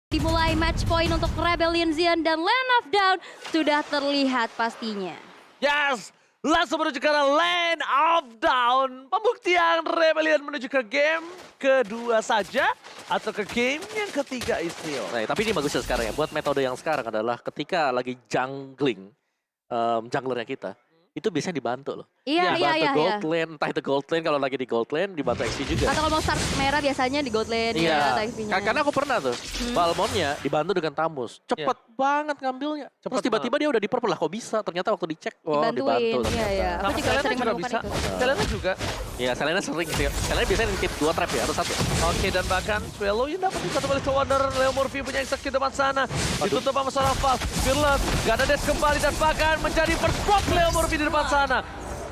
Dimulai match point untuk Rebellion Zion dan Land of Dawn sudah terlihat pastinya. Yes, langsung menuju ke Land of Dawn. Pembuktian Rebellion menuju ke game kedua saja atau ke game yang ketiga Istio. Nah, tapi ini bagus ya sekarang ya. Buat metode yang sekarang adalah ketika lagi jungling, junglernya kita, itu biasanya dibantu loh. Iya. Gold lane, entah itu gold lane, kalau lagi di gold lane dibantu XP juga. Atau kalau mau start merah biasanya di gold lane ya, atau XP-nya. Karena aku pernah tuh, Balmonnya dibantu dengan Tamus. Cepet banget ngambilnya. Terus tiba-tiba dia udah di purple lah, kok bisa? Ternyata waktu dicek, oh dibantu ternyata. Iya. Aku juga sering menemukan bisa. itu. Selena juga. Iya, Selena sering sih. Selena biasanya nitip 2 trap ya, atau 1. Oke, dan bahkan Swallow yang dapat satu balik Wonder. Leo Murphy punya execute depan sana. Ditutup sama seorang Val. Fearless, gak ada dash kembali dan bahkan menjadi first blood Leo Murphy di depan sana.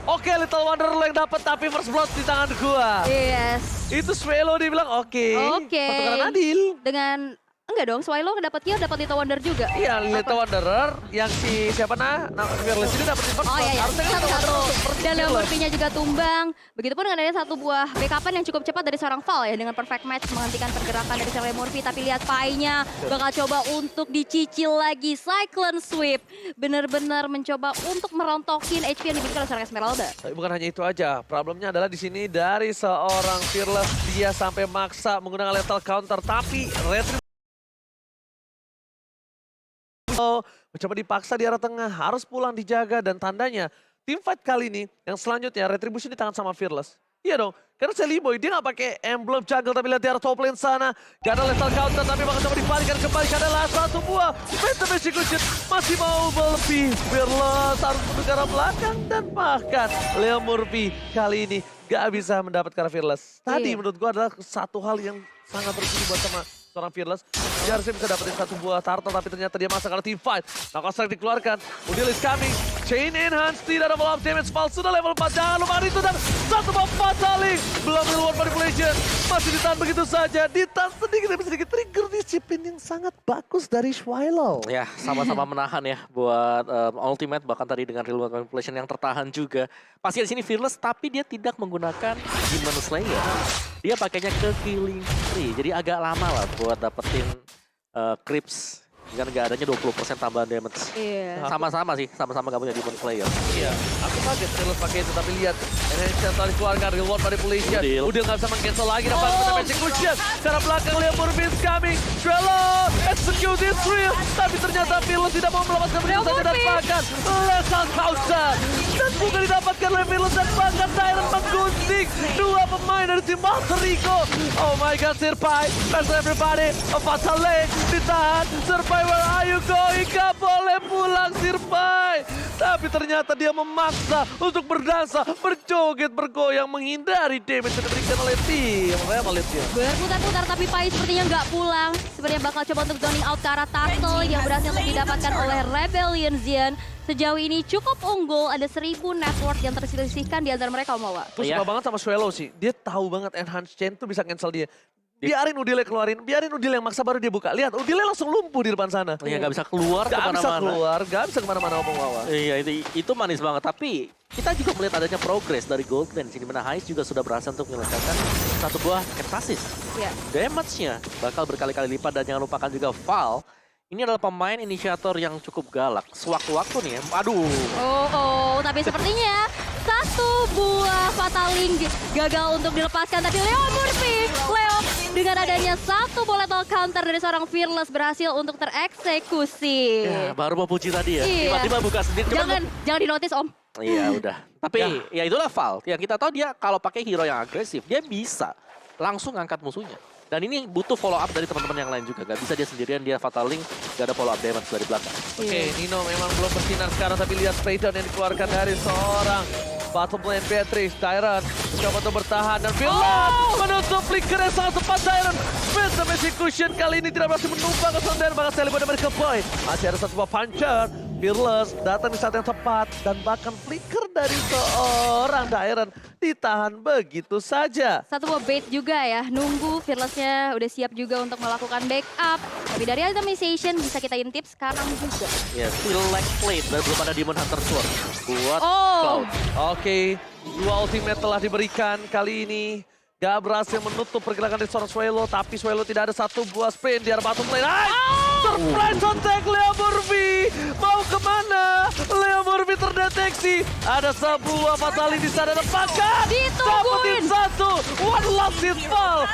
Oke, Little Wonder yang dapat tapi first blood di tangan gua. Yes. Itu Swallow dia bilang oke. Pertukaran adil. Dengan enggak dong, Swallow dapat kill, dapat Little Wonder juga. Iya, Little Wanderer yang si siapa Fearless ini dapat first blood. Oh iya. Harusnya kan Satu. Wanderer Dan Leo Murphy-nya juga tumbang. Begitupun dengan adanya satu buah backupan yang cukup cepat dari seorang Val ya. Dengan perfect match menghentikan pergerakan dari Leo Murphy. Tapi lihat Pai-nya bakal coba untuk dicicil lagi. Cyclone Sweep. Benar-benar mencoba untuk merontokin HP yang dimiliki oleh seorang Esmeralda. Tapi bukan hanya itu aja. Problemnya adalah di sini dari seorang Fearless dia sampai maksa menggunakan lethal counter. Tapi Retribution mencoba dipaksa di arah tengah, harus pulang dijaga dan tandanya team fight kali ini yang selanjutnya Retribution di tangan sama Fearless. Iya dong, karena Celiboy dia nggak pakai emblem jungle tapi lihat di arah top lane sana. Gak ada lethal counter tapi bakal coba dibalikan kembali karena adalah satu buah Phantom Execution masih mau melebih. Fearless harus menuju ke arah belakang dan bahkan Leo Murphy kali ini gak bisa mendapat karena Fearless. Tadi menurut gua adalah satu hal yang sangat berguna buat sama seorang Fearless. Dia harusnya bisa dapetin satu buah turtle tapi ternyata dia masuk karena team fight. Knockout strike dikeluarkan. Udil is coming. Chain enhance, tidak ada follow-up damage. Val sudah level 4, jangan lupa itu dan satu buah fataling. Belum reward manipulation. Masih ditahan begitu saja. Ditahan sedikit demi sedikit. Trigger disiplin yang sangat bagus dari Swallow. Ya, sama-sama menahan ya buat ultimate. Bahkan tadi dengan reward manipulation yang tertahan juga. Pasti di sini Fearless tapi dia tidak menggunakan Demon Slayer. Dia pakainya ke Killing Spree. Jadi agak lama lah buat dapetin creeps. Dengan gak adanya 20% tambahan damage. Iya. Sama-sama sih, sama-sama gak punya Demon Slayer. Iya, aku kaget Fearless pakai itu, tapi lihat enhance yang tadi keluarkan, reward manipulation. Udil nggak bisa meng-cancel lagi, dapat Phantom Execution. Karena belakang Leo Murphy is coming. Swallow, execute is real. Tapi ternyata Fearless tidak mau melepaskan begitu saja dan bahkan lethal counter. Dan bukan didapatkan oleh Fearless dan bahkan Tyrant menggunting dua pemain dari tim Alter Ego. Oh my god, Sirpai, pass everybody, fatal lane, ditahan. Sirpai, where are you going? Gak boleh pulang Sirpai. Tapi ternyata dia memaksa untuk berdansa, berjoget, bergoyang, menghindari damage yang diberikan oleh tim Rebellion. Berputar-putar tapi Pai sepertinya nggak pulang. Sepertinya bakal coba untuk zoning out ke arah turtle yang berhasil untuk didapatkan oleh Rebellion Zion. Sejauh ini cukup unggul, ada 1000 network yang terselisihkan di antara mereka, Omawa. Gue suka banget sama Swallow sih, dia tahu banget enhance chain tuh bisa cancel dia. Biarin Udile keluarin, biarin Udile yang maksa baru dia buka. Lihat, Udile langsung lumpuh di depan sana. Iya, gak bisa keluar kemana-mana. Gak bisa keluar, gak bisa kemana-mana Omawa. Iya, itu manis banget. Tapi kita juga melihat adanya progres dari Gold Lane. Sini mana Hais juga sudah berhasil untuk menyelesaikan satu buah Kentasis. Iya. Damage-nya bakal berkali-kali lipat dan jangan lupakan juga Val. Ini adalah pemain inisiator yang cukup galak. Sewaktu-waktu nih ya, aduh. Tapi sepertinya satu buah fataling gagal untuk dilepaskan. Tapi Leo Murphy, dengan adanya satu lethal counter dari seorang Fearless berhasil untuk tereksekusi. Ya, baru mau puji tadi ya, Iya. tiba-tiba buka sendiri. Jangan di-notice Om. Iya udah, tapi ya itulah Val. Yang kita tahu dia kalau pakai hero yang agresif, dia bisa langsung angkat musuhnya. Dan ini butuh follow up dari teman-teman yang lain juga. Gak bisa dia sendirian, dia fataling, gak ada follow up damage dari belakang. Oke, Nino memang belum bersinar sekarang, tapi lihat spraydown yang dikeluarkan dari seorang bottom lane Beatrice. Tyrant mencoba untuk bertahan dan Fearless menutup flicker yang sangat tepat. Tyrant Phantom Execution kali ini tidak berhasil menumpang ke Sonder, bahkan Celiboy dan ke point. Masih ada satu buah puncher. Fearless datang di saat yang tepat dan bahkan flicker dari seorang Tyrant ditahan begitu saja. Satu buah bait juga ya, nunggu Fearless-nya udah siap juga untuk melakukan backup. Tapi dari itemization bisa kita intip sekarang juga. Ya, still like plate dan belum ada Demon Hunter Sword buat Cloud. Oke, dua ultimate telah diberikan kali ini. Gak berhasil menutup pergerakan dari seorang Swelo, tapi Swelo tidak ada satu buah sprint di arah bottom lane. Surprise attack Leo Murphy. Mau kemana? Leo Murphy terdeteksi. Ada sebuah fatali di sana dan bahkan dapetin satu. One last hit fall.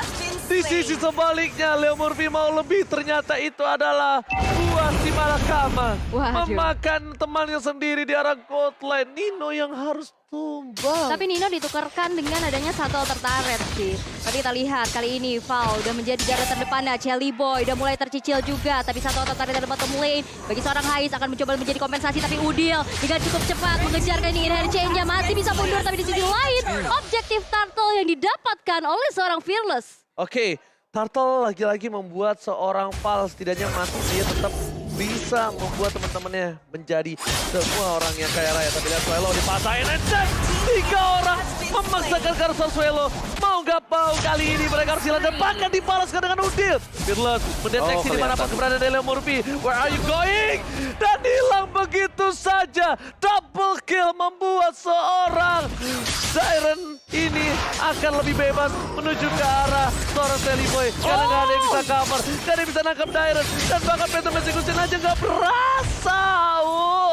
Di sisi sebaliknya Leo Murphy mau lebih, ternyata itu adalah buah si Malakama. Waduh. Memakan temannya sendiri di arah gold lane. Nino yang harus tumbang. Tapi Nino ditukarkan dengan adanya satu alter turret sih. Tapi kita lihat kali ini Val udah menjadi garda terdepannya. Jelly Boy udah mulai tercicil juga. Tapi satu alter turret dari bottom lane. Bagi seorang Hais akan mencoba menjadi kompensasi. Tapi Udil dengan cukup cepat mengejar kali ini inherent change-nya. Masih bisa mundur, tapi di sisi lain objektif turtle yang didapatkan oleh seorang Fearless. Oke, Turtle lagi-lagi membuat seorang Val setidaknya mati, dia tetap bisa membuat teman-temannya menjadi semua orang yang kaya raya. Tapi lihat Swelo dipasangin dan 3 orang memaksakan Carousel Swelo. Mau gak mau kali ini mereka harus hilang dan bahkan dibalaskan dengan Udil. Fearless mendeteksi di mana keberadaan dari Leo Murphy. Where are you going? Dan hilang begitu saja. Double kill membuat seorang Siren ini akan lebih bebas menuju ke arah seorang Jelly Boy. Karena gak ada yang bisa cover, gak ada yang bisa nangkap Dairen. Dan bahkan Phantom Execution aja gak berasa.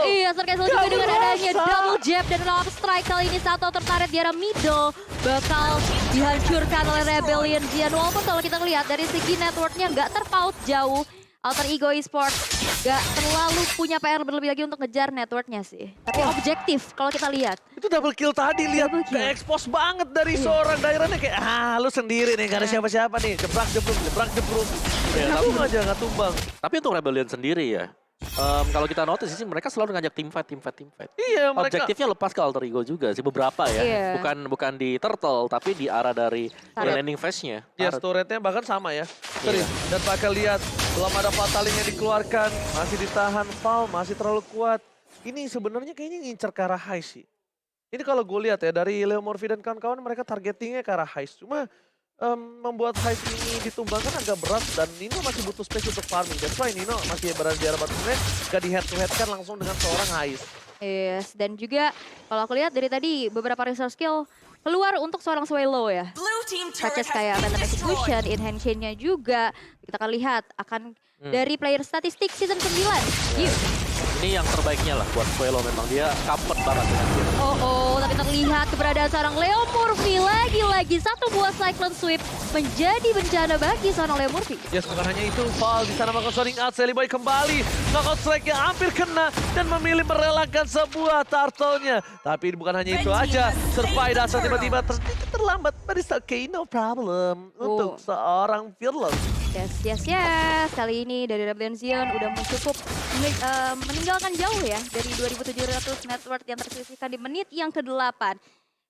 Iya, Sarkazal juga dengan adanya double jab dan love strike. Kali ini satu tertarik di arah middle bakal dihancurkan oleh Rebellion Zion. Walaupun kalau kita lihat dari segi networknya nggak terpaut jauh, Alter Ego Esports nggak terlalu punya PR berlebih lagi untuk ngejar networknya sih. Tapi objektif kalau kita lihat. Itu double kill tadi, lihat ke-expose banget dari seorang Dairennya kayak, lu sendiri nih, gak ada siapa-siapa nih. Jebrak jebruk. Tapi aja gak tumbang. Tapi untuk Rebellion sendiri ya, kalau kita notice sih mereka selalu ngajak team fight. Iya, mereka Objektifnya lepas ke Alter Ego juga sih beberapa ya. Iya. Bukan di Turtle tapi di arah dari landing phase-nya. ya turretnya bahkan sama ya. Sorry. Dan pakai lihat, belum ada fataling yang dikeluarkan, masih ditahan, Val masih terlalu kuat. Ini sebenarnya kayaknya ngincer ke arah high sih. Ini kalau gue lihat ya, dari Leo Murphy dan kawan-kawan mereka targetingnya ke arah high. Cuma membuat high ini ditumbangkan agak berat dan Nino masih butuh space untuk farming. That's why Nino masih berada di arah bottom lane, gak di head to head kan langsung dengan seorang high. Yes, dan juga kalau aku lihat dari tadi beberapa resource skill keluar untuk seorang Swelo ya. Such as kayak Phantom Execution, Enhance Chain-nya juga. Kita akan lihat akan dari player statistik season 9. Yuk. Ini yang terbaiknya lah buat Swelo, memang dia comfort banget dengan dia. Tapi terlihat keberadaan seorang Leo Murphy. Lagi-lagi satu buah Cyclone Sweep menjadi bencana bagi seorang Leo Murphy. Yes, bukan hanya itu, Val di sana melakukan sounding out, Jelly Boy kembali. Knockout strike-nya hampir kena dan memilih merelakan sebuah turtle-nya. Tapi bukan hanya itu aja, Survive dasar tiba-tiba sedikit terlambat. But it's okay, no problem. Untuk seorang Fearless. Yes. Kali ini dari Rebellion Zion udah cukup meninggalkan jauh ya dari 2.700 network yang tersisihkan di menit yang ke-8.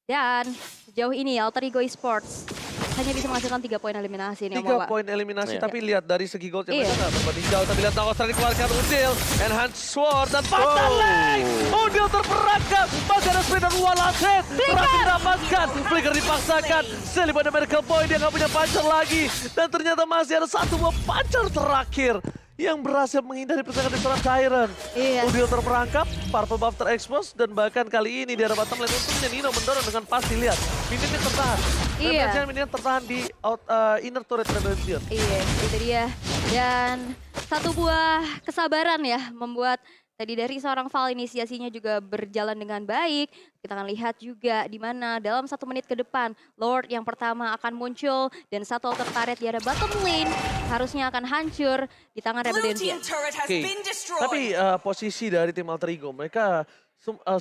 Dan sejauh ini Alter Ego Esports hanya bisa menghasilkan 3 poin eliminasi ini. 3 poin eliminasi, tapi lihat dari segi gold yang mereka berbanding jauh. Tapi lihat Nangos tadi dikeluarkan Udil, Enhance Sword dan Fatal Lane. Udil terperangkap, masih ada sprint dan one last hit. Berhasil didapatkan, Flicker dipaksakan. Jelly Boy dan Miracle Boy, dia nggak punya puncher lagi. Dan ternyata masih ada satu buah puncher terakhir yang berhasil menghindari persaingan di seorang Siren. Udil terperangkap, Purple Buff terekspos, dan bahkan kali ini di arah bottom lane untungnya Nino mendorong dengan pasti, lihat. Minionnya tertahan. Dan minion tertahan di inner turret Rebellion. Iya, itu dia. Dan satu buah kesabaran ya membuat tadi dari seorang Val inisiasinya juga berjalan dengan baik. Kita akan lihat juga di mana dalam 1 menit ke depan Lord yang pertama akan muncul dan satu alter turret di arah bottom lane harusnya akan hancur di tangan Rebellion. Tapi posisi dari tim Alter Ego mereka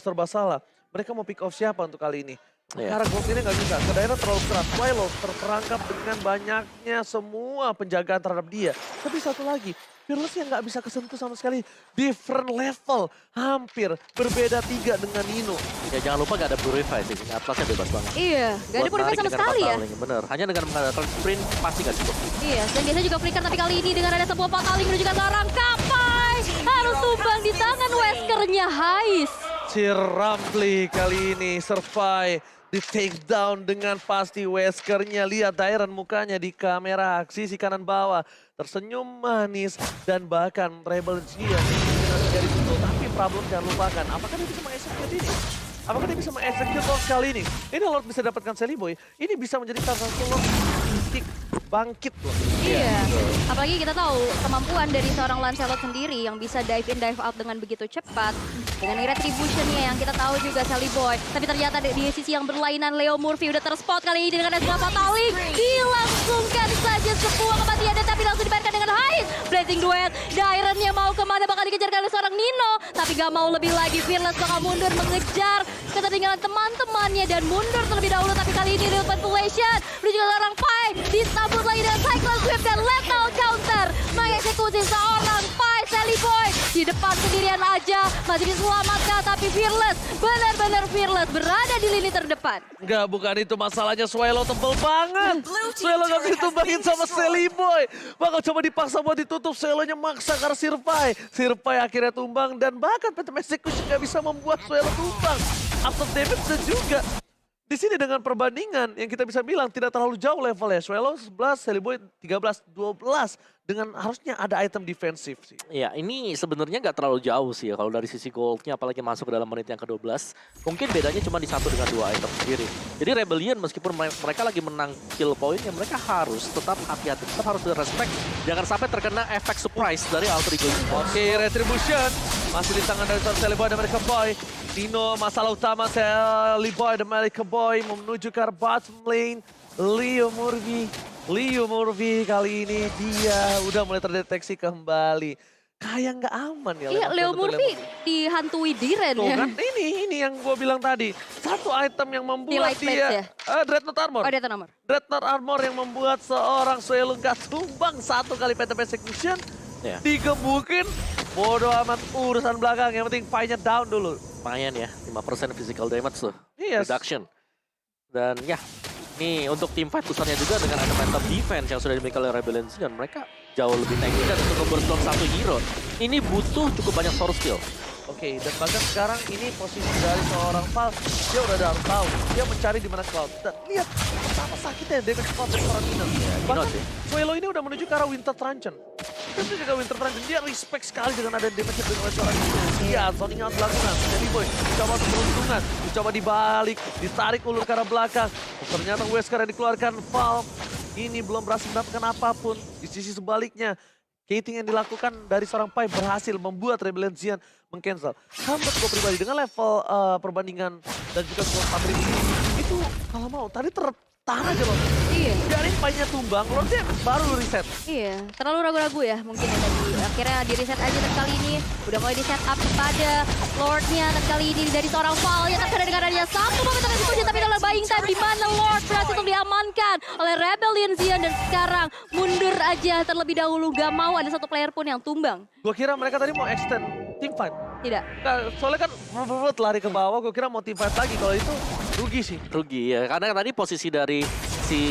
serba salah. Mereka mau pick off siapa untuk kali ini? Karena gold ini nggak bisa, ke daerah terlalu keras. Swelo terperangkap dengan banyaknya semua penjagaan terhadap dia. Tapi satu lagi, Fearless yang nggak bisa kesentuh sama sekali. Different level, hampir berbeda 3 dengan Nino. Ya jangan lupa gak ada Blue Revive sih, Atlasnya bebas banget. Iya, gak ada Purify sama sekali ya. Bener, hanya dengan mengandalkan sprint pasti gak cukup. Iya, dan biasanya juga flicker, tapi kali ini dengan ada sebuah Fataling menuju ke seorang Kapai. Harus tumbang di tangan Weskernya Hais. Rampli kali ini survive. Di take down dengan pasti Weskernya. Lihat Dairen mukanya di kamera sisi kanan bawah. Tersenyum manis dan bahkan Rebellion Zion menjadi betul. Tapi problem jangan lupakan, apakah dia bisa mengeksekusi ini? Apakah dia bisa mengexecute Lord kali ini? Ini Lord bisa dapatkan Sally Boy. Ini bisa menjadi salah satu Lord titik bangkit loh. Iya, apalagi kita tahu kemampuan dari seorang Lancelot sendiri yang bisa dive in, dive out dengan begitu cepat. Dengan retribution-nya yang kita tahu juga Sally Boy. Tapi ternyata di sisi yang berlainan Leo Murphy udah terspot kali ini dengan S2 Fatalik. Dilangsungkan saja sebuah kematian dan tapi langsung dibayarkan dengan Hais. Blazing Duet, Dairon-nya mau kemana bakal dikejar oleh seorang Nino. Tapi gak mau lebih lagi, Fearless bakal mundur mengejar ketertinggalan teman-temannya dan mundur terlebih dahulu. Tapi kali ini Real Manipulation menuju ke seorang Pai. Disambut lagi dengan Cyclone Swift dan Lethal Counter. Mengeksekusi seorang Pai. Sally Boy di depan sendirian aja. Masih diselamatkan tapi Fearless, benar-benar Fearless berada di lini terdepan. Enggak, bukan itu masalahnya. Swallow tebel banget. Swallow gak bisa ditumbangin sama Sally Boy. Bakal coba dipaksa buat ditutup. Swallow-nya maksa karena Sirpai. Sirpai akhirnya tumbang dan bahkan Phantom Execution gak bisa membuat Swallow tumbang. After damage juga. Di sini dengan perbandingan yang kita bisa bilang tidak terlalu jauh levelnya. Swallow 11, Sally Boy 13, 12. Dengan harusnya ada item defensif sih. Ya, ini sebenarnya nggak terlalu jauh sih ya kalau dari sisi goldnya, apalagi masuk ke dalam menit yang ke-12. Mungkin bedanya cuma di 1 dengan 2 item sendiri. Jadi Rebellion meskipun mereka lagi menang kill point, ya mereka harus tetap hati-hati, tetap harus respect. Jangan sampai terkena efek surprise dari Alter Ego. Oke, Retribution masih di tangan dari Sally Boy dan American Boy. Dino, masalah utama Sally Boy dan American Boy menuju ke bottom lane. Leo Murphy kali ini dia udah mulai terdeteksi kembali. Kayak nggak aman ya. Iya, Leo Murphy dihantui Diren Tuh ya. kan, ini yang gue bilang tadi. Satu item yang membuat Light Blades dia... ya? Dreadnought Armor. Oh, dia tuh nomor. Dreadnought Armor yang membuat seorang Swallow nggak tumbang 1 kali Phantom Execution. Ya. Digebukin. Bodoh amat urusan belakang. Yang penting fight-nya down dulu. Lumayan ya, 5% physical damage tuh. Yes. Reduction. Dan ya, nih untuk tim fight besarnya juga dengan ada mantap defense yang sudah dimiliki oleh Rebellion dan mereka jauh lebih teknikal untuk memberstone satu hero. Ini butuh cukup banyak source skill. Oke, dan bahkan sekarang ini posisi dari seorang Val, dia udah harus tahu. Dia mencari di mana Cloud. Dan lihat betapa sakitnya damage Cloud dari seorang Nino. Bahkan Swallow ini udah menuju ke arah Winter Truncheon. Itu juga Winter Truncheon, dia respect sekali dengan ada damage yang oleh seorang Nino. Iya, zoning out dilakukan. Sally Boy coba untuk peruntungan, dicoba dibalik, ditarik ulur ke arah belakang. Ternyata Wesker yang dikeluarkan Val ini belum berhasil mendapatkan apapun. Di sisi sebaliknya, Kating yang dilakukan dari seorang Pai berhasil membuat Rebellion Xian meng-cancel. Menurut gue pribadi dengan level perbandingan dan juga skor 4.000 itu kalau mau tadi tertahan aja loh. Iya. Biarin Pai-nya tumbang, Lordnya baru reset. Iya, terlalu ragu-ragu ya mungkin ya tadi. Akhirnya di reset aja dan kali ini udah mulai di set up kepada Lordnya dan kali ini dari seorang Val yang terkena dengan adanya satu momentum eksekusi tapi dalam buying time di mana Lord berhasil untuk diamankan oleh Rebellion Xian dan sekarang mundur aja terlebih dahulu, gak mau ada satu player pun yang tumbang. Gue kira mereka tadi mau extend team fight. Tidak. Nah, soalnya kan lari ke bawah, gue kira mau team fight lagi. Kalau itu rugi sih. Rugi ya, karena tadi posisi dari si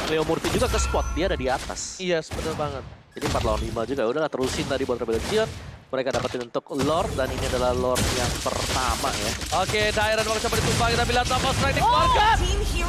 Leo Murphy juga ke spot, dia ada di atas. Iya, yes, bener banget. Jadi 4 lawan 5 juga, udah terusin tadi buat Rebellion. Mereka dapetin untuk Lord dan ini adalah Lord yang pertama ya. Oke, Dairon bakal coba ditumbangin tapi lihat apa strike dikeluarkan.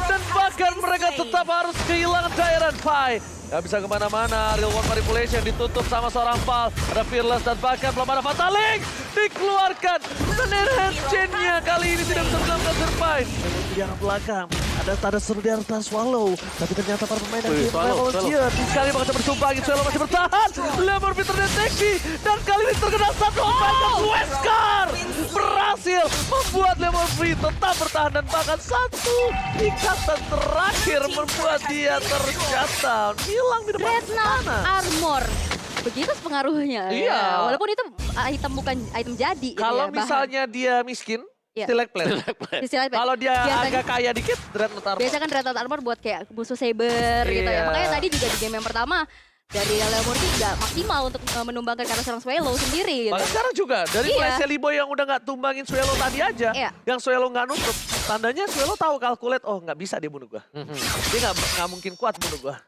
Dan bahkan mereka tetap harus kehilangan Dairon Pai. Gak bisa kemana-mana, Real One Manipulation ditutup sama seorang Val. Ada Fearless dan bahkan belum ada Fatalik. Dikeluarkan. Dan enhance chain-nya kali ini tidak bisa menyelamatkan Survive. Di arah belakang, ada seru di atas Swallow. Tapi ternyata para pemain yang Volunteer. Sekali bakal coba ditumbangin, Swallow masih bertahan. Leo Murphy terdeteksi. Dan kali ini terkena satu bahkan Wesker berhasil membuat Leo Murphy tetap bertahan. Dan bahkan satu ikatan terakhir membuat dia terjatuh. Hilang di depan Dreadnought sana. Armor. Begitu pengaruhnya. Iya. Ya. Walaupun itu item bukan item jadi. Kalau gitu ya, misalnya dia miskin, Iya. still like plan. Istilahnya Kalau dia biasanya- agak kaya dikit, Dreadnought Armor. Biasanya kan Dreadnought Armor buat kayak musuh saber gitu ya. Iya. Makanya tadi juga di game yang pertama dari Leo Murphy nggak maksimal untuk menumbangkan karena serang Swallow sendiri gitu. Bahkan sekarang juga, dari mulai Iya. Sally Boy yang udah nggak tumbangin Swallow tadi aja, Iya. yang Swallow nggak nutup, tandanya Swallow tahu calculate, oh nggak bisa dia bunuh gua. Dia nggak mungkin kuat bunuh gua.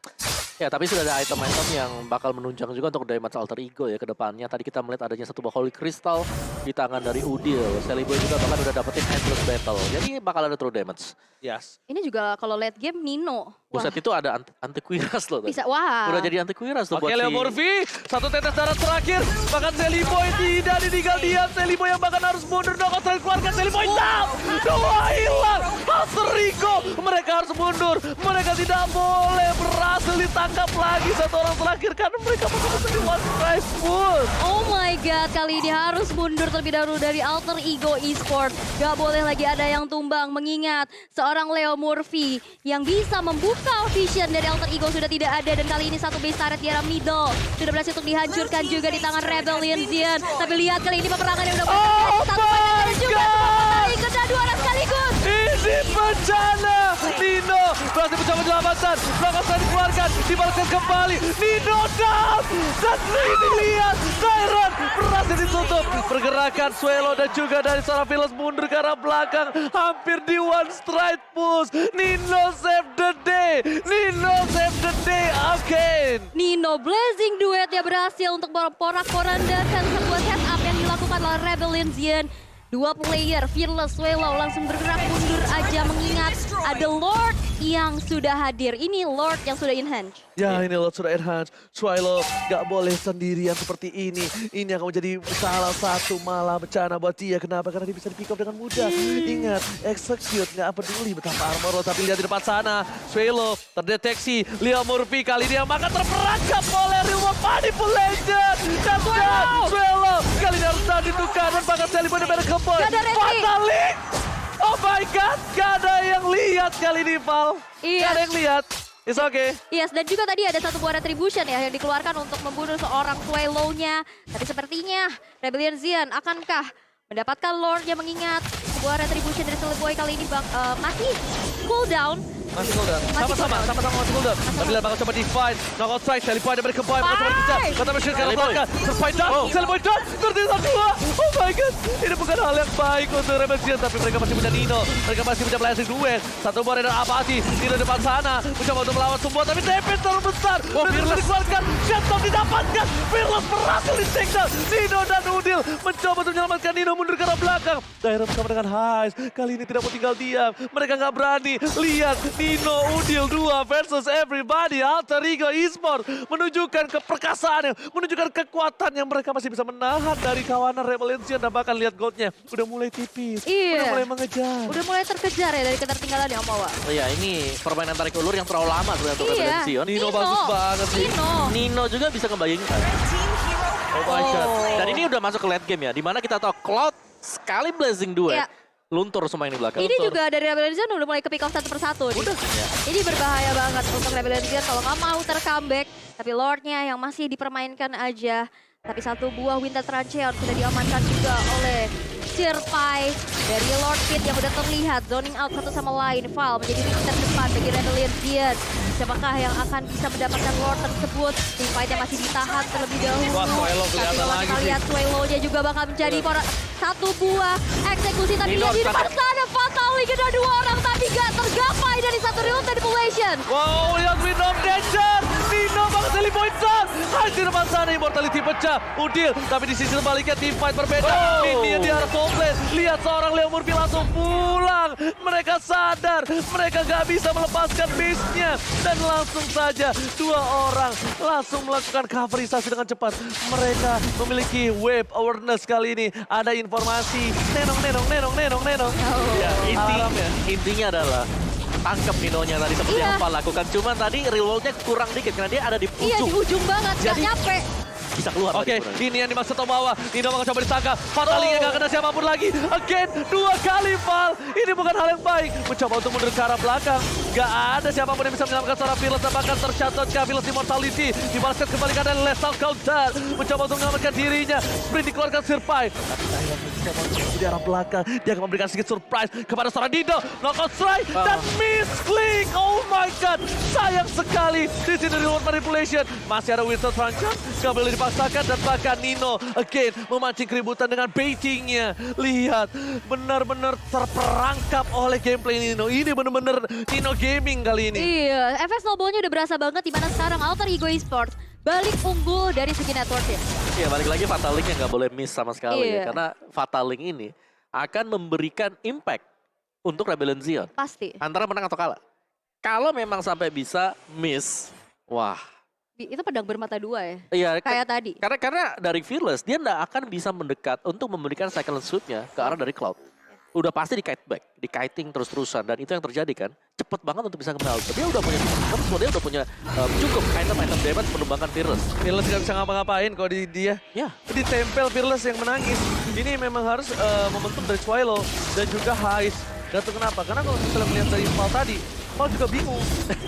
Ya, tapi sudah ada item-item yang bakal menunjang juga untuk damage alter ego ya ke depannya. Tadi kita melihat adanya satu buah Holy Crystal di tangan dari Udil. Sally Boy juga bahkan udah dapetin Endless Battle. Jadi bakal ada true damage. Yes. Ini juga kalau late game Nino Buset itu ada antivirus loh. Bisa, wah. Udah jadi antivirus loh Oke, buat Leo si... Murphy, satu tetes darah terakhir. Bahkan Selly Boy tidak ditinggal diam. Selly Boy yang bahkan harus mundur. Knockout terakhir keluarga, Selly Boy down. Dua hilang. Alter Ego, mereka harus mundur. Mereka tidak boleh berhasil ditangkap lagi satu orang terakhir. Karena mereka betul-betul di one prize pool. Oh my god, kali ini harus mundur terlebih dahulu dari Alter Ego Esports. Gak boleh lagi ada yang tumbang, mengingat seorang Leo Murphy yang bisa membuka vision dari Alter Ego sudah tidak ada. Dan kali ini satu base turret di arah middle sudah berhasil untuk dihancurkan juga di tangan Rebellion Zion. Tapi lihat kali ini peperangan yang udah mulai terjadi. Satu pandangan juga kembali kena dua orang sekaligus. Ini bencana. Nino berhasil mencoba menyelamatkan. Knockout terakhir dikeluarkan, dibalaskan kembali. Nino down. Dan ini lihat, Tyron berhasil ditutup. Pergerakan Suelo dan juga dari seorang Phyllis mundur ke arah belakang. Hampir di one strike push. Nino save the day. Nino save the day again. Nino Blazing Duet ya berhasil untuk porak-porandakan sebuah setup yang dilakukan oleh Rebellion Zion. Dua player, Fearless, Suelo langsung bergerak mundur aja mengingat ada Lord yang sudah hadir. Ini Lord yang sudah enhance. Ya, ini Lord sudah enhance. Suelo gak boleh sendirian seperti ini. Ini akan menjadi salah satu malah bencana buat dia. Kenapa? Karena dia bisa di pick up dengan mudah. Ingat, execute gak peduli betapa armor lo. Tapi lihat di depan sana, Suelo terdeteksi. Leo Murphy kali ini yang makan terperangkap oleh reward manipulation. Dan Suelo kali ini harus ditukar dan bahkan Selly Boy benar kembali. Gak ada Randy. Fatalik! Oh my god, gak ada yang lihat kali ini, Val. Iya. Gak ada yang lihat. It's okay. Yes, dan juga tadi ada satu buah retribution ya yang dikeluarkan untuk membunuh seorang Suelo-nya. Tapi sepertinya Rebellion Zion akankah mendapatkan Lord-nya mengingat sebuah retribution dari Selly Boy kali ini masih cooldown. Masih cooldown. Sama-sama masih cooldown. Tapi lihat bakal coba di-fight. Knockout strike, Selly Boy ada beri kembali. Bakal coba dikejar. Kata Mesir karena belakang. Terfight down. Selly Boy down. Tertinggal dua. Oh my god. Ini bukan hal yang baik untuk Rebellion. Tapi mereka masih punya Nino. Mereka masih punya Blazing Duet. Satu buah dan Apathy. Nino depan sana. Mencoba untuk melawan semua. Tapi damage terlalu besar. Fearless dikeluarkan. Shutdown didapatkan. Fearless berhasil di takedown. Nino dan Udil mencoba untuk menyelamatkan Nino mundur ke arah belakang. Daerah bersama dengan Hais. Kali ini tidak mau tinggal diam. Mereka nggak berani. Lihat. Nino, Udil 2 versus everybody. Alter Ego Esports menunjukkan keperkasaannya, menunjukkan kekuatan yang mereka masih bisa menahan dari kawanan Rebellion. Dan bahkan lihat goldnya udah mulai tipis, Iya. udah mulai mengejar. Udah mulai terkejar ya dari ketertinggalan yang Omawa. Iya, ini permainan tarik ulur yang terlalu lama sebenarnya untuk Iya. Rebellion Zion. Nino bagus banget sih. Nino juga bisa ngebayangin. Oh my god. Dan ini udah masuk ke late game ya, dimana kita tahu Cloud sekali Blazing Duet, Iya. luntur semua yang di belakang. Ini juga dari Rebellion Zion udah mulai ke pick off satu persatu nih. Ya. Ini berbahaya banget untuk Rebellion Zion kalau nggak mau ter-comeback. Tapi Lordnya yang masih dipermainkan aja. Tapi satu buah Winter Trancheon sudah diamankan juga oleh Sirpai dari Lord Kid yang udah terlihat zoning out satu sama lain. Val menjadi titik terdepan bagi Rebellion Zion. Siapakah yang akan bisa mendapatkan Lord tersebut? Tim fight-nya masih ditahan terlebih dahulu. Wah, Suelo Tapi kelihatan kalau lagi kita sih. lihat Suelo-nya juga bakal menjadi satu buah eksekusi. Tapi Nino lihat di di depan sana. sana Fatali kena dua orang tapi gak tergapai dari satu reload manipulation. Wow, yang win of danger. Nino bakal Selly Boy down. Hai di depan sana Immortality pecah. Udil, tapi di sisi sebaliknya team fight berbeda. Ini di arah komplain. Lihat seorang Leo Murphy langsung pulang. Mereka sadar, mereka gak bisa melepaskan base-nya. Dan langsung saja dua orang langsung melakukan coverisasi dengan cepat. Mereka memiliki wave awareness kali ini. Ada informasi. Nenong. Ya, Alarm ya. intinya adalah tangkap Ninonya tadi seperti Iya. yang Val lakukan. Cuman tadi reloadnya kurang dikit karena dia ada di Iya di ujung. ujung banget, gak Jadi- nyampe. Bisa keluar. Oke, tadi kurang. ini yang dimaksud Omawa. Nino bakal coba disangka. Fatalinya gak kena siapapun lagi. Again, dua kali Val. Ini bukan hal yang baik. Mencoba untuk mundur ke arah belakang. Gak ada siapapun yang bisa menyelamatkan seorang Fearless. Dan bahkan tercatat ke Fearless Immortality. Dibalaskan kembali karena Lethal Counter. Mencoba untuk menyelamatkan dirinya. Sprint dikeluarkan Sirpai. Tapi Tyron mencoba untuk di arah belakang. Dia akan memberikan sedikit surprise kepada seorang Nino. Knockout strike dan misclick. Oh my god. Sayang sekali. Di sini reward manipulation. Masih ada Winston Franchon. Gak boleh dipaksakan dan bahkan Nino again memancing keributan dengan baitingnya. Lihat, benar-benar terperangkap oleh gameplay Nino. Ini benar-benar Nino Gaming kali ini. Iya, FS Snowball-nya udah berasa banget dimana sekarang Alter Ego Esports balik unggul dari segi networking. Iya, balik lagi Fatal Link yang nggak boleh miss sama sekali Iya. ya. Karena Fatal Link ini akan memberikan impact untuk Rebellion Zion. Pasti. Antara menang atau kalah. Kalau memang sampai bisa miss, wah. Itu pedang bermata dua ya. Iya, Kayak tadi. karena dari Fearless dia nggak akan bisa mendekat untuk memberikan cycle sweep-nya ke arah dari Cloud. Udah pasti di-kite back, di-kiting terus-terusan, dan itu yang terjadi kan. Cepet banget untuk bisa nge-melt. Dia udah punya dia udah punya cukup item-item damage menumbangkan Fearless. Fearless gak bisa ngapa-ngapain kalau di dia. Ya. Ditempel Fearless yang menangis. Ini memang harus momentum dari Swallow dan juga Hais. Gak tahu kenapa, karena kalau misalnya melihat dari Val tadi, Val juga bingung.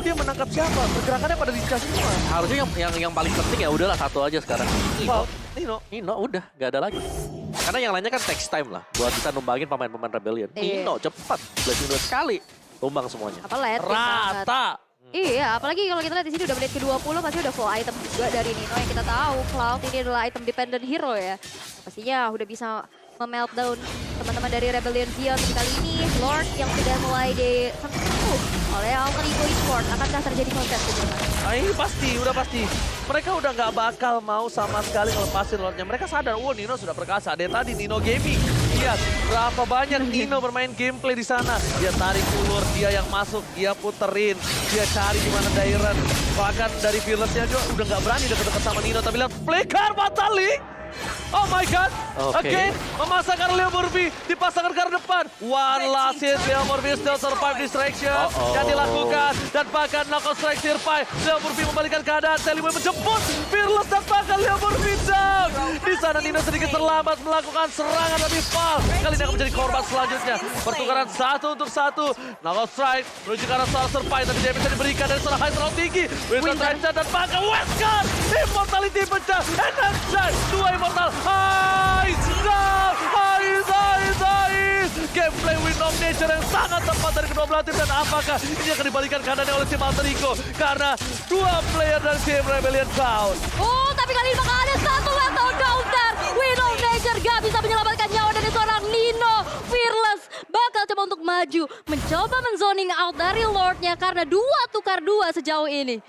Dia menangkap siapa? Pergerakannya pada dikasih semua. Harusnya yang paling penting ya udahlah satu aja sekarang. Val, Nino udah gak ada lagi. Karena yang lainnya kan takes time lah buat bisa numbangin pemain-pemain Rebellion. Iya. Nino cepat, blessing dua sekali, tumbang semuanya. Apa lihat banget. rata. Iya, apalagi kalau kita lihat di sini udah menit ke-20 pasti udah full item juga dari Nino yang kita tahu Cloud ini adalah item dependent hero ya. Pastinya udah bisa memeltdown teman-teman dari Rebellion Zion. Tapi kali ini Lord yang sudah mulai disentuh oleh Alter Ego Esports. Akankah terjadi kontes sebenarnya? Ini pasti, udah pasti. Mereka udah nggak bakal mau sama sekali ngelepasin Lordnya. Mereka sadar, Nino sudah perkasa. Dia tadi Nino Gaming. Lihat berapa banyak Nino bermain gameplay di sana. Dia tarik ulur, dia yang masuk, dia puterin, dia cari di mana Dairen. Bahkan dari Fearless-nya juga udah nggak berani deket-deket sama Nino. Tapi lihat flicker Batali. Oh my god, Oke. again memasangkan Leo Murphy, dipasangkan ke arah depan. One last hit, Leo Murphy still survive distraction yang dilakukan. Dan bahkan knockout strike survive, Leo Murphy membalikan keadaan, Seliboy menjemput, Fearless dan bahkan Leo Murphy down. Di sana Nino sedikit terlambat melakukan serangan, tapi Val kali ini akan menjadi korban selanjutnya. Pertukaran 1 untuk 1, knockout strike menuju ke arah seorang survive, tapi dia bisa diberikan dari seorang high terlalu tinggi. Winter dan bahkan Wesker, immortality pecah, and then dua immortal. Gameplay Wind of Nature yang sangat tepat dari kedua belah tim. Dan apakah ini akan dibalikan keadaannya oleh tim Alter Ego? Karena dua player dari tim Rebellion down. Oh, tapi kali ini bakal ada satu lethal counter. Wind of Nature gak bisa menyelamatkan nyawa dari seorang Nino. Fearless bakal coba untuk maju, mencoba menzoning out dari Lordnya karena 2 tukar 2 sejauh ini.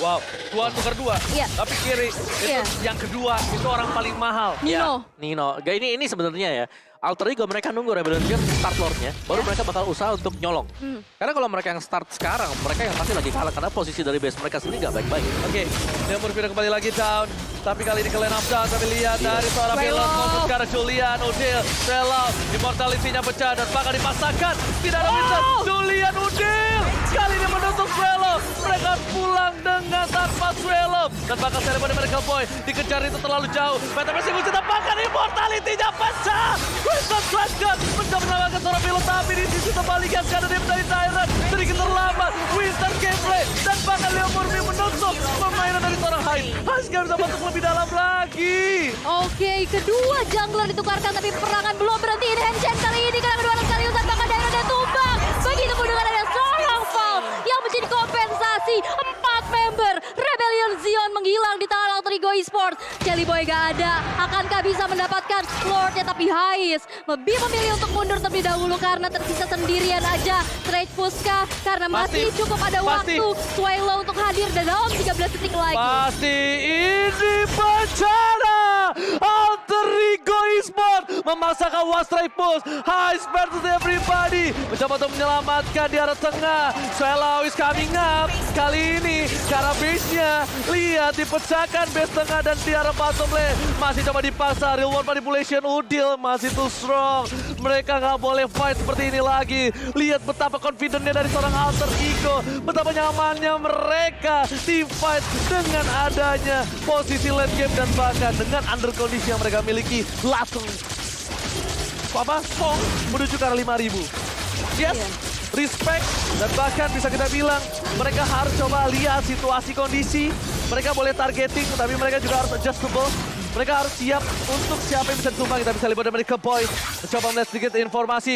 Wow, 2 tukar 2. Iya. Tapi kiri, itu Iya. yang kedua, itu orang paling mahal. Nino. Ya, Nino. Ini sebenarnya ya. Alter Ego mereka nunggu Rebellion Zion start Lordnya, baru mereka bakal usaha untuk nyolong. Karena kalau mereka yang start sekarang, mereka yang pasti lagi kalah karena posisi dari base mereka sendiri nggak baik-baik. Oke, Leo Murphy udah kembali lagi down. Tapi kali ini ke lane up down. Tapi lihat dari seorang Fearless fokus ke arah Julian, Udil, Sellout. Immortality-nya pecah dan bahkan dipaksakan. Tidak ada Vincent, Julian, Udil. Kali ini menutup Swallow. Mereka pulang dengan tanpa Swallow. Dan bahkan Ceremony Miracle Boy dikejar itu terlalu jauh. Meta Messi kunci bahkan Immortality-nya pecah. Winston Flashgun mencoba menyelamatkan seorang pilot. Tapi di sisi sebaliknya karena dia dari Tyrant. Sedikit terlambat. Winston gameplay. Dan bahkan Leo Murphy menutup permainan dari seorang Hais. Hais gak bisa masuk lebih dalam lagi. Oke, kedua jungler ditukarkan tapi perangan belum berhenti. Inhension kali ini karena kedua kali usah bahkan Dairon dan tumbang. Begitupun dengan ada seorang Val yang menjadi kompensasi. 4 member Rebellion Zion menghilang di tangan Alter Ego Esports. Jellyboy gak ada. Akankah bisa mendapatkan Lordnya, tapi Hais lebih memilih untuk mundur terlebih dahulu karena tersisa sendirian aja. Straight Puska karena masih Pasti. cukup ada Pasti. waktu. Swallow untuk hadir dalam 13 detik lagi. Pasti ini bencana. Alter Ego Esports memaksakan one strike push. Hais versus everybody. Mencoba untuk menyelamatkan di arah tengah. Swallow is coming up. Kali ini cara base-nya. Lihat dipecahkan base tengah dan di arah bottom lane. Masih coba dipaksa. Real world manipulation. Udil masih too strong. Mereka nggak boleh fight seperti ini lagi. Lihat betapa confident-nya dari seorang Alter Ego. Betapa nyamannya mereka team fight dengan adanya posisi late game dan bahkan dengan under kondisi yang mereka miliki. Langsung Song menuju ke arah 5.000. Yes, respect. Dan bahkan bisa kita bilang mereka harus coba lihat situasi kondisi. Mereka boleh targeting tapi mereka juga harus adjustable. Mereka harus siap untuk siapa yang bisa ditumbang. Kita bisa lihat dari ke Boy. Mencoba melihat sedikit informasi.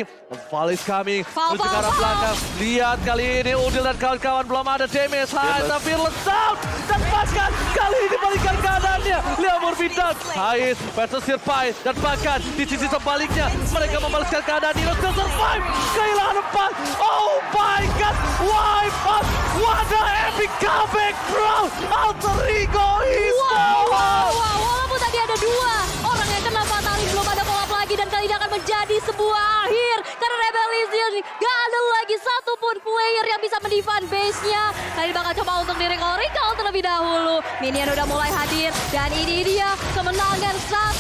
Val is coming. Val, Menuju ke arah Val. belakang. Lihat kali ini Udil dan kawan-kawan belum ada damage. Hai, tapi down. Dan bahkan kali ini dibalikan keadaannya. Leo Murphy down. Hais versus Sirpai. Dan bahkan di sisi sebaliknya. Mereka membalaskan keadaan. Nino still survive. Kehilangan 4. Oh my god. Wipe out. What a epic comeback bro. Alter Ego Esports. Wow, walaupun tadi ada 2 orang yang kena fatality, belum ada follow up lagi dan kali ini akan menjadi sebuah akhir karena Rebellion gak ada lagi satupun player yang bisa mendefend base-nya. Kali ini bakal coba untuk di-recall terlebih dahulu. Minion udah mulai hadir dan ini dia kemenangan 1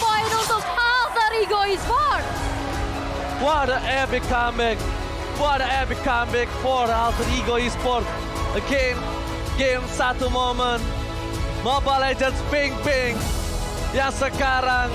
poin untuk Alter Ego Esports. What an epic comeback. What an epic comeback for Alter Ego Esports. Again, game 1 momen. Mobile Legends Ping Ping yang sekarang